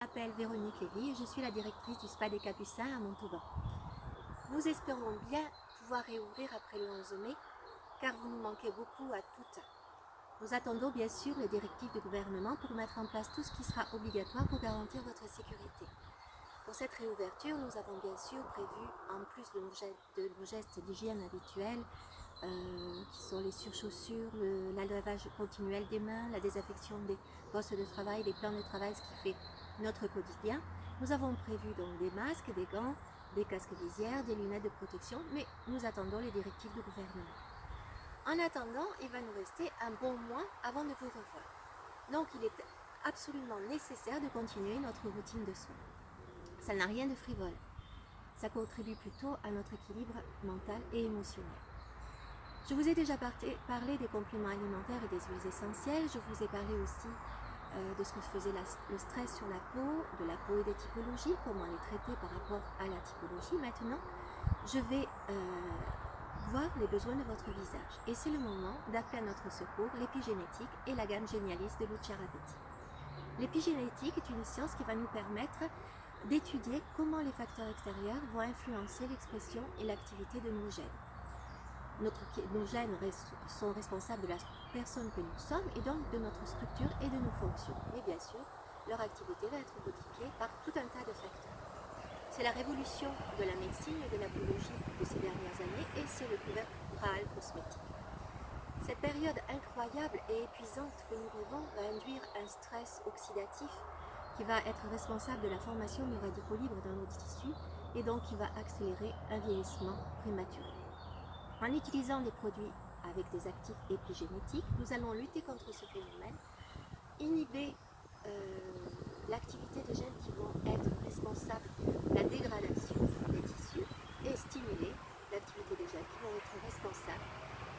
Je m'appelle Véronique Lévy et je suis la directrice du Spa des Capucins à Montauban. Nous espérons bien pouvoir réouvrir après le 11 mai car vous nous manquez beaucoup à toutes. Nous attendons bien sûr les directives du gouvernement pour mettre en place tout ce qui sera obligatoire pour garantir votre sécurité. Pour cette réouverture, nous avons bien sûr prévu, en plus de nos gestes d'hygiène habituels, qui sont les surchaussures, le lavage continuel des mains, la désinfection des postes de travail, des plans de travail, ce qui fait notre quotidien. Nous avons prévu donc des masques, des gants, des casques visières, des lunettes de protection, mais nous attendons les directives du gouvernement. En attendant, il va nous rester un bon mois avant de vous revoir. Donc il est absolument nécessaire de continuer notre routine de soins. Ça n'a rien de frivole. Ça contribue plutôt à notre équilibre mental et émotionnel. Je vous ai déjà parlé des compléments alimentaires et des huiles essentielles. Je vous ai parlé aussi de ce que faisait le stress sur la peau, de la peau et des typologies, comment les traiter par rapport à la typologie. Maintenant, je vais voir les besoins de votre visage. Et c'est le moment d'appeler à notre secours l'épigénétique et la gamme Génialis de Lucia Rapetti. L'épigénétique est une science qui va nous permettre d'étudier comment les facteurs extérieurs vont influencer l'expression et l'activité de nos gènes. Nos gènes sont responsables de la personne que nous sommes et donc de notre structure et de nos fonctions. Et bien sûr, leur activité va être modifiée par tout un tas de facteurs. C'est la révolution de la médecine et de la biologie de ces dernières années et c'est le couvert Graal cosmétique. Cette période incroyable et épuisante que nous vivons va induire un stress oxydatif qui va être responsable de la formation de radicaux libres dans nos tissus et donc qui va accélérer un vieillissement prématuré. En utilisant des produits avec des actifs épigénétiques, nous allons lutter contre ce phénomène, inhiber l'activité des gènes qui vont être responsables de la dégradation des tissus et stimuler l'activité des gènes qui vont être responsables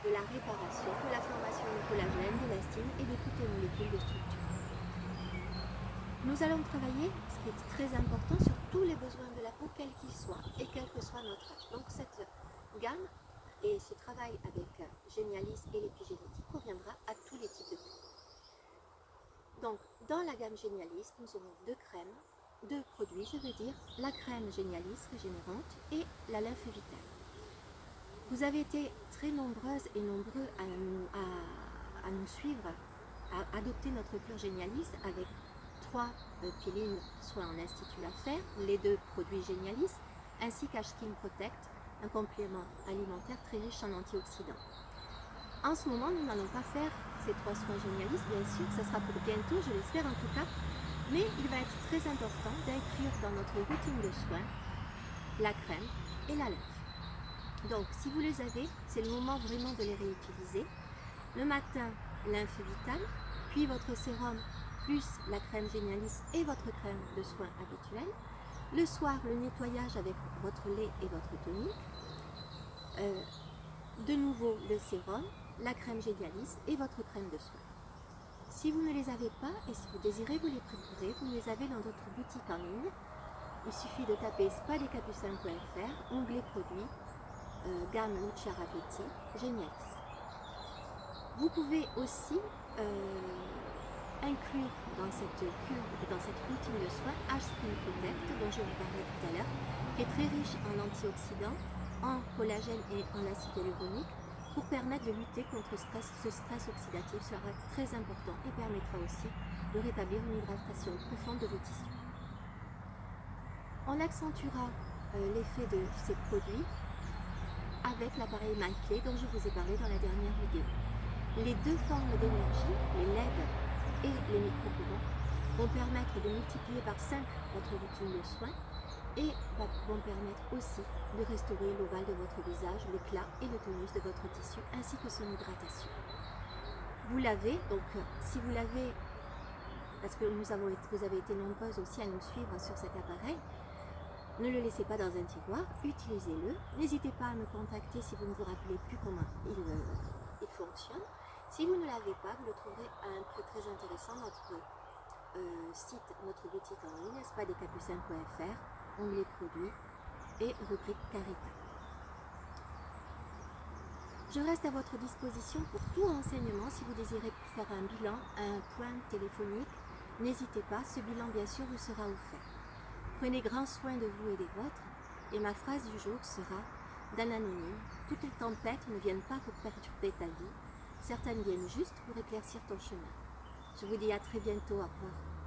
de la réparation, de la formation de collagène, d'élastine et de toutes les molécules de structure. Nous allons travailler, ce qui est très important, sur tous les besoins de la peau, quels qu'ils soient et quel que soit notre âge. Donc cette gamme et ce travail avec Génialis et l'épigénétique conviendra à tous les types de peau. Donc, dans la gamme Génialis, nous aurons deux produits, je veux dire, la crème Génialis régénérante et la lymphe vitale. Vous avez été très nombreuses et nombreux à nous suivre, à adopter notre cure Génialis avec 3 pilines, soit en institut Lafer, les 2 produits Génialis, ainsi qu'H-Skin Protect, un complément alimentaire très riche en antioxydants. En ce moment, nous n'allons pas faire ces 3 soins Génialis, bien sûr, ça sera pour bientôt, je l'espère en tout cas, mais il va être très important d'inclure dans notre routine de soins la crème et la lymphe. Donc, si vous les avez, c'est le moment vraiment de les réutiliser. Le matin, lymphe vitale, puis votre sérum plus la crème Génialis et votre crème de soins habituelle. Le soir, le nettoyage avec votre lait et votre tonique. De nouveau, le sérum, la crème Génialis et votre crème de soins. Si vous ne les avez pas et si vous désirez vous les procurer, vous les avez dans notre boutique en ligne. Il suffit de taper spadescapucins.fr, onglet produits, gamme Lucia Rapetti, Génialis. Vous pouvez aussi inclure dans cette cure, dans cette routine de soins, H-Skin Protect, dont je vous parlais tout à l'heure, qui est très riche en antioxydants, en collagène et en acide hyaluronique, pour permettre de lutter contre ce stress oxydatif sera très important et permettra aussi de rétablir une hydratation profonde de vos tissus. On accentuera l'effet de ces produits avec l'appareil MyClay dont je vous ai parlé dans la dernière vidéo. Les 2 formes d'énergie, les LED et les micro-courants, vont permettre de multiplier par 5 votre routine de soins et vont permettre aussi de restaurer l'ovale de votre visage, l'éclat et le tonus de votre tissu ainsi que son hydratation. Vous l'avez, donc si vous l'avez, parce que vous avez été nombreuses aussi à nous suivre sur cet appareil, ne le laissez pas dans un tiroir, utilisez-le. N'hésitez pas à me contacter si vous ne vous rappelez plus comment il fonctionne. Si vous ne l'avez pas, vous le trouverez à un prix très intéressant, notre site, notre boutique en ligne, spadescapucins.fr, onglet produits et rubrique Carita. Je reste à votre disposition pour tout renseignement si vous désirez faire un bilan, un point téléphonique, N'hésitez pas, ce bilan bien sûr vous sera offert. Prenez grand soin de vous et des vôtres, et ma phrase du jour sera d'un anonyme: toutes les tempêtes ne viennent pas pour perturber ta vie, certaines viennent juste pour éclaircir ton chemin. Je vous dis à très bientôt, au revoir.